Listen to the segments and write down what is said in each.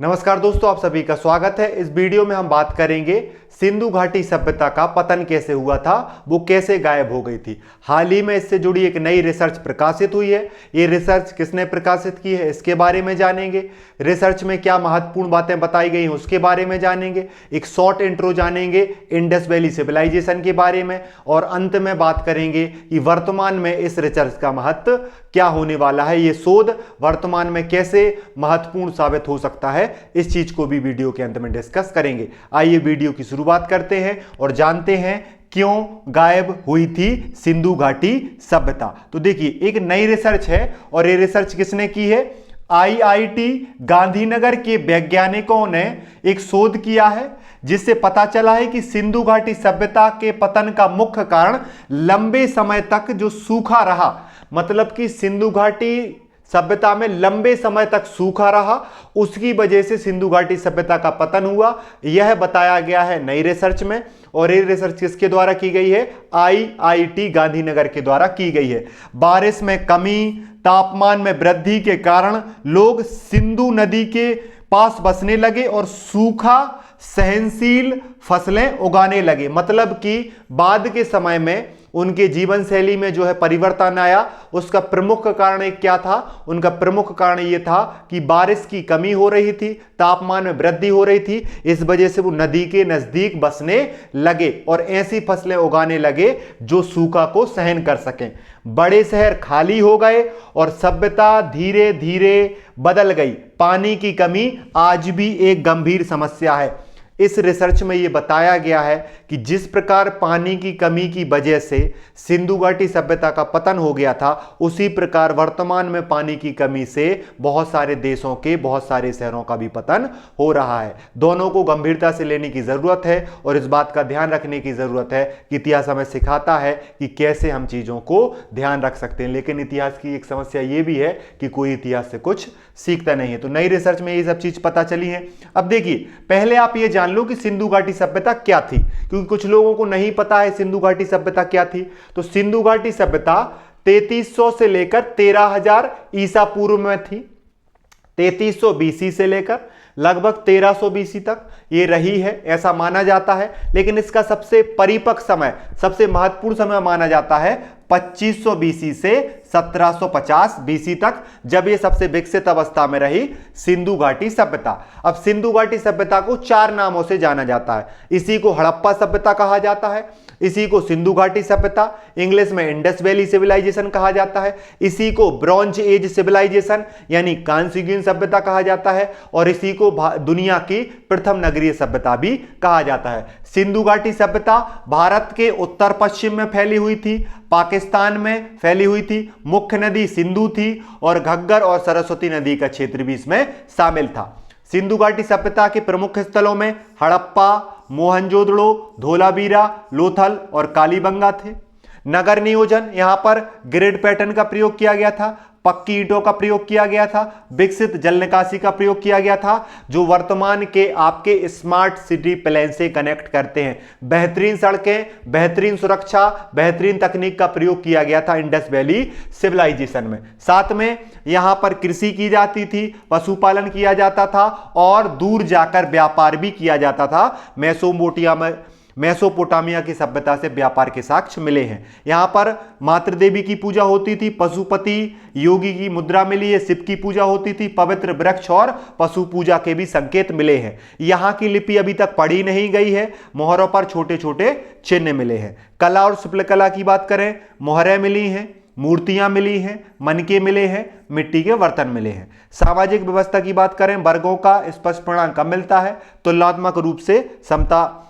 नमस्कार दोस्तों, आप सभी का स्वागत है। इस वीडियो में हम बात करेंगे सिंधु घाटी सभ्यता का पतन कैसे हुआ था, वो कैसे गायब हो गई थी। हाल ही में इससे जुड़ी एक नई रिसर्च प्रकाशित हुई है। ये रिसर्च किसने प्रकाशित की है, इसके बारे में जानेंगे। रिसर्च में क्या महत्वपूर्ण बातें बताई गई हैं, उसके बारे में जानेंगे। एक शॉर्ट इंट्रो जानेंगे इंडस वैली सिविलाइजेशन के बारे में, और अंत में बात करेंगे कि वर्तमान में इस रिसर्च का महत्व क्या होने वाला है। ये शोध वर्तमान में कैसे महत्वपूर्ण साबित हो सकता है, इस चीज को भी वीडियो के अंत में डिस्कस करेंगे। आइए वीडियो की शुरुआत करते हैं और जानते हैं क्यों गायब हुई थी सिंधु घाटी सभ्यता। तो देखिए, एक नई रिसर्च है और ये रिसर्च किसने की है? आईआईटी गांधीनगर के वैज्ञानिकों ने एक शोध किया है, जिससे पता चला है कि सिंधु घाटी सभ्यता के पतन का मुख्य कारण लंबे समय तक जो सूखा रहा, मतलब कि सिंधु घाटी सभ्यता में लंबे समय तक सूखा रहा, उसकी वजह से सिंधु घाटी सभ्यता का पतन हुआ। यह बताया गया है नई रिसर्च में। और ये रिसर्च किसके द्वारा की गई है? आईआईटी गांधीनगर के द्वारा की गई है। बारिश में कमी, तापमान में वृद्धि के कारण लोग सिंधु नदी के पास बसने लगे और सूखा सहनशील फसलें उगाने लगे। मतलब कि बाद के समय में उनके जीवन शैली में जो है परिवर्तन आया। उसका प्रमुख कारण एक क्या था? उनका प्रमुख कारण यह था कि बारिश की कमी हो रही थी, तापमान में वृद्धि हो रही थी। इस वजह से वो नदी के नजदीक बसने लगे और ऐसी फसलें उगाने लगे जो सूखा को सहन कर सकें। बड़े शहर खाली हो गए और सभ्यता धीरे धीरे बदल गई। पानी की कमी आज भी एक गंभीर समस्या है। इस रिसर्च में यह बताया गया है कि जिस प्रकार पानी की कमी की वजह से सिंधु घाटी सभ्यता का पतन हो गया था, उसी प्रकार वर्तमान में पानी की कमी से बहुत सारे देशों के बहुत सारे शहरों का भी पतन हो रहा है। दोनों को गंभीरता से लेने की जरूरत है और इस बात का ध्यान रखने की जरूरत है कि इतिहास हमें सिखाता है कि कैसे हम चीजों को ध्यान रख सकते हैं। लेकिन इतिहास की एक समस्या यह भी है कि कोई इतिहास से कुछ सीखता नहीं है। तो नई रिसर्च में ये सब चीज पता चली है। अब देखिए, पहले आप ये जान लो कि सिंधु घाटी सभ्यता क्या थी, क्योंकि कुछ लोगों को नहीं पता है सिंधु घाटी सभ्यता क्या थी। तो सिंधु घाटी सभ्यता 3300 से लेकर 13000 ईसा पूर्व में थी। 3300 बीसी से लेकर लगभग 1300 बीसी तक ये रही है, ऐसा माना जाता है। लेकिन इसका सबसे परिपक्व समय, सबसे महत्वपूर्ण समय माना जाता है 2500 बीसी से 1750 बीसी तक, जब ये सबसे विकसित अवस्था में रही सिंधु घाटी सभ्यता। अब सिंधु घाटी सभ्यता को 4 नामों से जाना जाता है। इसी को हड़प्पा सभ्यता कहा जाता है, इसी को सिंधु घाटी सभ्यता, इंग्लिश में इंडस वैली सिविलाइजेशन कहा जाता है, इसी को ब्रॉन्ज एज सिविलाइजेशन यानी कांस्ययुगीन सभ्यता कहा जाता है, और इसी को दुनिया की प्रथम नगरीय सभ्यता भी कहा जाता है। सिंधु घाटी सभ्यता भारत के उत्तर पश्चिम में फैली हुई थी, पाकिस्तान में फैली हुई थी। मुख्य नदी सिंधु थी और घग्गर और सरस्वती नदी का क्षेत्र भी इसमें शामिल था। सिंधु घाटी सभ्यता के प्रमुख स्थलों में हड़प्पा, मोहनजोदड़ो, धोलावीरा, लोथल और कालीबंगा थे। नगर नियोजन, यहां पर ग्रिड पैटर्न का प्रयोग किया गया था, पक्की ईंटों का प्रयोग किया गया था, विकसित जल निकासी का प्रयोग किया गया था, जो वर्तमान के आपके स्मार्ट सिटी प्लान से कनेक्ट करते हैं। बेहतरीन सड़कें, बेहतरीन सुरक्षा, बेहतरीन तकनीक का प्रयोग किया गया था इंडस वैली सिविलाइजेशन में। साथ में यहां पर कृषि की जाती थी, पशुपालन किया जाता था और दूर जाकर व्यापार भी किया जाता था। मेसोपोटामिया की सभ्यता से व्यापार के साक्ष्य मिले हैं। यहां पर मातृ देवी की पूजा होती थी, पशुपति योगी की मुद्रा मिली है, शिव की पूजा होती थी, पवित्र वृक्ष और पशु पूजा के भी संकेत मिले हैं। यहां की लिपि अभी तक पढ़ी नहीं गई है, मोहरों पर छोटे छोटे चिन्ह मिले हैं। कला और शिल्पकला की बात करें, मोहरें मिली हैं, मूर्तियां मिली हैं, मनके मिले हैं, मिट्टी के बर्तन मिले हैं। सामाजिक व्यवस्था की बात करें, वर्गों का स्पष्ट परिणाम कम मिलता है, तुलनात्मक रूप से समता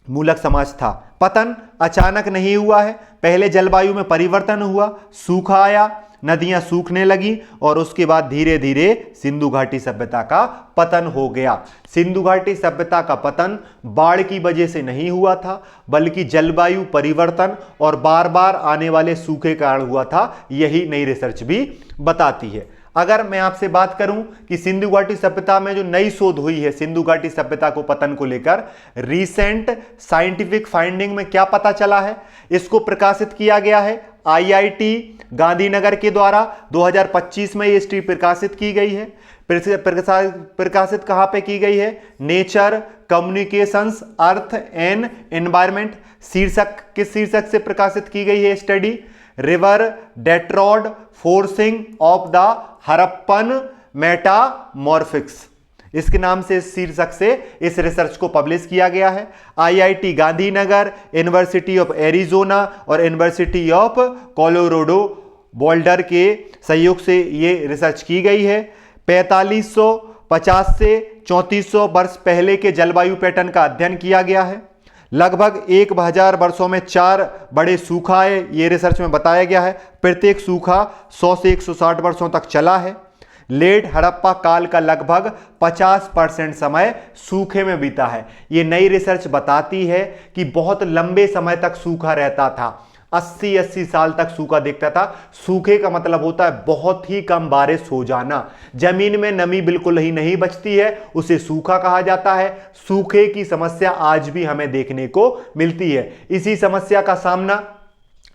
मूलक समाज था। पतन अचानक नहीं हुआ है, पहले जलवायु में परिवर्तन हुआ, सूखा आया, नदियां सूखने लगी और उसके बाद धीरे धीरे सिंधु घाटी सभ्यता का पतन हो गया। सिंधु घाटी सभ्यता का पतन बाढ़ की वजह से नहीं हुआ था, बल्कि जलवायु परिवर्तन और बार बार आने वाले सूखे कारण हुआ था। यही नई रिसर्च भी बताती है। अगर मैं आपसे बात करूं कि सिंधु घाटी सभ्यता में जो नई शोध हुई है सिंधु घाटी सभ्यता को पतन को लेकर, रीसेंट साइंटिफिक फाइंडिंग में क्या पता चला है, इसको प्रकाशित किया गया है आईआईटी गांधीनगर के द्वारा 2025 में ये स्टडी प्रकाशित की गई है। प्रकाशित कहाँ पे की गई है? Nature Communications Earth and Environment शीर्षक, किस शीर्षक से प्रकाशित की गई है स्टडी? रिवर डेट्रॉड forcing of the Harappan metamorphics, इसके नाम से, इस शीर्षक से इस रिसर्च को पब्लिश किया गया है। IIT Gandhinagar, university of Arizona और यूनिवर्सिटी ऑफ कोलोराडो बोल्डर के सहयोग से ये रिसर्च की गई है। 4550 से 3400 वर्ष पहले के जलवायु पैटर्न का अध्ययन किया गया है। लगभग 1000 वर्षों में 4 बड़े सूखा है, ये रिसर्च में बताया गया है। प्रत्येक सूखा 100 से 160 वर्षों तक चला है। लेट हड़प्पा काल का लगभग 50% समय सूखे में बीता है। ये नई रिसर्च बताती है कि बहुत लंबे समय तक सूखा रहता था, 80-80 साल तक सूखा दिखता था। सूखे का मतलब होता है बहुत ही कम बारिश हो जाना, जमीन में नमी बिल्कुल ही नहीं बचती है, उसे सूखा कहा जाता है। सूखे की समस्या आज भी हमें देखने को मिलती है। इसी समस्या का सामना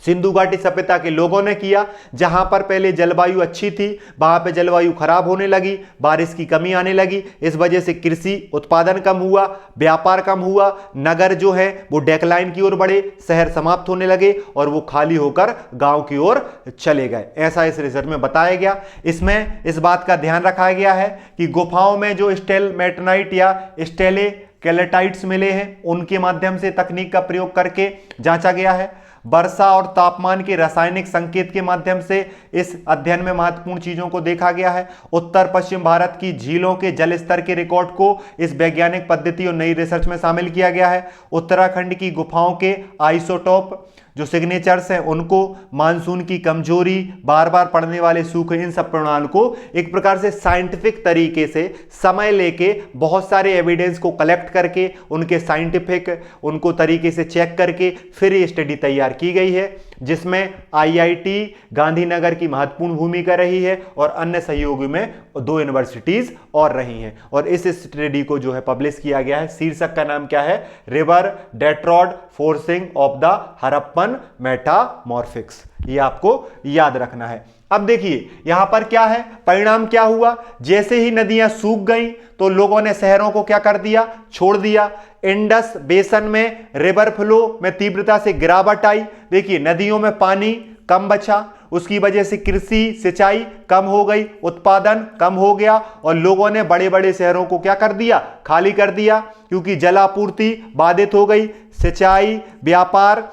सिंधु घाटी सभ्यता के लोगों ने किया। जहां पर पहले जलवायु अच्छी थी, वहां पे जलवायु खराब होने लगी, बारिश की कमी आने लगी। इस वजह से कृषि उत्पादन कम हुआ, व्यापार कम हुआ, नगर जो है वो डेक्लाइन की ओर बढ़े, शहर समाप्त होने लगे और वो खाली होकर गांव की ओर चले गए। ऐसा इस रिसर्च में बताया गया। इसमें इस बात का ध्यान रखा गया है कि गुफाओं में जो स्टेलमेटनाइट या स्टेलेकेलेटाइट्स मिले हैं, उनके माध्यम से तकनीक का प्रयोग करके जांचा गया है। वर्षा और तापमान के रासायनिक संकेत के माध्यम से इस अध्ययन में महत्वपूर्ण चीजों को देखा गया है। उत्तर पश्चिम भारत की झीलों के जल स्तर के रिकॉर्ड को इस वैज्ञानिक पद्धति और नई रिसर्च में शामिल किया गया है। उत्तराखंड की गुफाओं के आइसोटोप जो सिग्नेचर्स हैं उनको, मानसून की कमजोरी, बार बार पड़ने वाले सूखे, इन सब परिणाम को एक प्रकार से साइंटिफिक तरीके से समय लेके बहुत सारे एविडेंस को कलेक्ट करके उनके साइंटिफिक उनको तरीके से चेक करके फिर ये स्टडी तैयार की गई है, जिसमें आईआईटी गांधीनगर की महत्वपूर्ण भूमिका रही है और अन्य सहयोगी में 2 यूनिवर्सिटीज और रही हैं। और इस स्टडी को जो है पब्लिश किया गया है। शीर्षक का नाम क्या है? रिवर डेट्रॉड forcing of the Harappan metamorphics. ये आपको याद रखना है। अब देखिए यहां पर क्या है, परिणाम क्या हुआ? जैसे ही नदियां सूख गई तो लोगों ने शहरों को क्या कर दिया? छोड़ दिया। इंडस बेसन में रिवर फ्लो में तीव्रता से गिरावट आई। देखिए नदियों में पानी कम बचा, उसकी वजह से कृषि सिंचाई कम हो गई, उत्पादन कम हो गया और लोगों ने बड़े बड़े शहरों को क्या कर दिया? खाली कर दिया, क्योंकि जलापूर्ति बाधित हो गई, सिंचाई, व्यापार,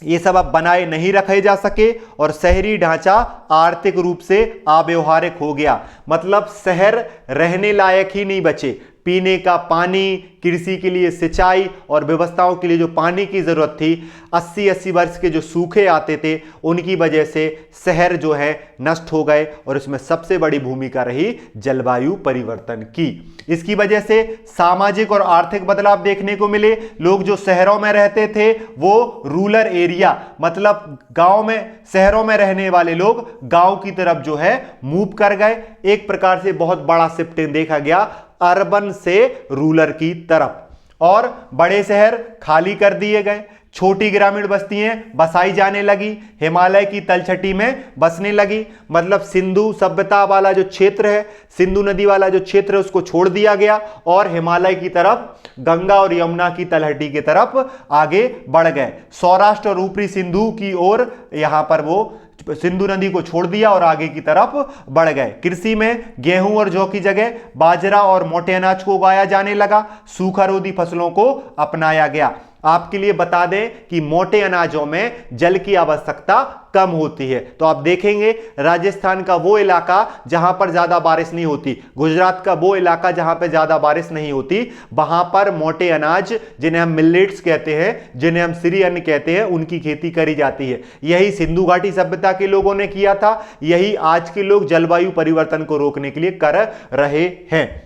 ये सब अब बनाए नहीं रखे जा सके और शहरी ढांचा आर्थिक रूप से अव्यवहारिक हो गया। मतलब शहर रहने लायक ही नहीं बचे। पीने का पानी, कृषि के लिए सिंचाई और व्यवस्थाओं के लिए जो पानी की जरूरत थी, 80-80 वर्ष के जो सूखे आते थे, उनकी वजह से शहर जो है नष्ट हो गए और इसमें सबसे बड़ी भूमिका रही जलवायु परिवर्तन की। इसकी वजह से सामाजिक और आर्थिक बदलाव देखने को मिले। लोग जो शहरों में रहते थे वो रूरल एरिया, मतलब गांव में, शहरों में रहने वाले लोग गांव की तरफ जो है मूव कर गए। एक प्रकार से बहुत बड़ा शिफ्टिंग देखा गया अर्बन से रूरल की तरफ, और बड़े शहर खाली कर दिए गए। छोटी ग्रामीण बस्तियां बसाई जाने लगी, हिमालय की तलछटी में बसने लगी। मतलब सिंधु सभ्यता वाला जो क्षेत्र है, सिंधु नदी वाला जो क्षेत्र है, उसको छोड़ दिया गया और हिमालय की तरफ, गंगा और यमुना की तलहटी की तरफ आगे बढ़ गए। सौराष्ट्र और ऊपरी सिंधु की ओर यहां पर वो सिंधु नदी को छोड़ दिया और आगे की तरफ बढ़ गए। कृषि में गेहूं और जौ की जगह बाजरा और मोटे अनाज को उगाया जाने लगा। सूखा रोधी फसलों को अपनाया गया। आपके लिए बता दें कि मोटे अनाजों में जल की आवश्यकता कम होती है। तो आप देखेंगे राजस्थान का वो इलाका जहां पर ज्यादा बारिश नहीं होती, गुजरात का वो इलाका जहां पर ज्यादा बारिश नहीं होती, वहां पर मोटे अनाज, जिन्हें हम मिलेट्स कहते हैं, जिन्हें हम श्री अन्न कहते हैं, उनकी खेती करी जाती है। यही सिंधु घाटी सभ्यता के लोगों ने किया था, यही आज के लोग जलवायु परिवर्तन को रोकने के लिए कर रहे हैं।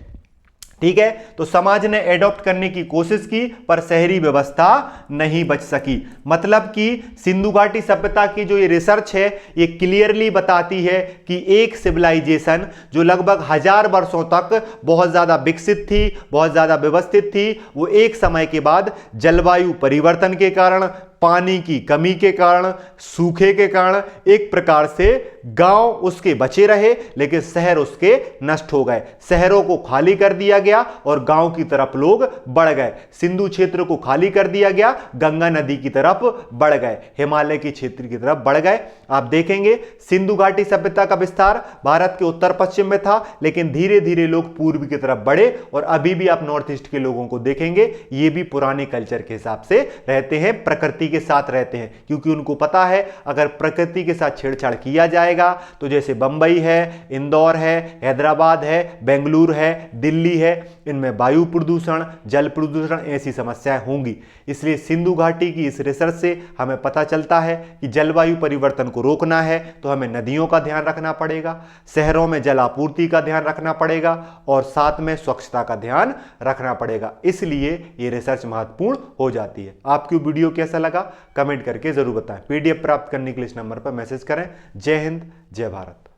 ठीक है, तो समाज ने एडॉप्ट करने की कोशिश की पर शहरी व्यवस्था नहीं बच सकी। मतलब कि सिंधु घाटी सभ्यता की जो ये रिसर्च है, ये क्लियरली बताती है कि एक सिविलाइजेशन जो लगभग 1000 वर्षों तक बहुत ज्यादा विकसित थी, बहुत ज्यादा व्यवस्थित थी, वो एक समय के बाद जलवायु परिवर्तन के कारण, पानी की कमी के कारण, सूखे के कारण एक प्रकार से गांव उसके बचे रहे लेकिन शहर उसके नष्ट हो गए। शहरों को खाली कर दिया गया और गांव की तरफ लोग बढ़ गए। सिंधु क्षेत्र को खाली कर दिया गया, गंगा नदी की तरफ बढ़ गए, हिमालय के क्षेत्र की तरफ बढ़ गए। आप देखेंगे सिंधु घाटी सभ्यता का विस्तार भारत के उत्तर पश्चिम में था, लेकिन धीरे धीरे लोग पूर्व की तरफ बढ़े और अभी भी आप नॉर्थ ईस्ट के लोगों को देखेंगे ये भी पुराने कल्चर के हिसाब से रहते हैं, प्रकृति के साथ रहते हैं, क्योंकि उनको पता है अगर प्रकृति के साथ छेड़छाड़ किया जाएगा तो जैसे बंबई है, इंदौर है, हैदराबाद है, बेंगलुरु है, दिल्ली है, इनमें वायु प्रदूषण, जल प्रदूषण ऐसी समस्याएं होंगी। इसलिए सिंधु घाटी की इस रिसर्च से हमें पता चलता है कि जलवायु परिवर्तन को रोकना है तो हमें नदियों का ध्यान रखना पड़ेगा, शहरों में जल आपूर्ति का ध्यान रखना पड़ेगा और साथ में स्वच्छता का ध्यान रखना पड़ेगा। इसलिए ये रिसर्च महत्वपूर्ण हो जाती है। आपको वीडियो कैसा लगा कमेंट करके जरूर बताएं। पीडीएफ प्राप्त करने के लिए इस नंबर पर मैसेज करें। जय हिंद, जय भारत।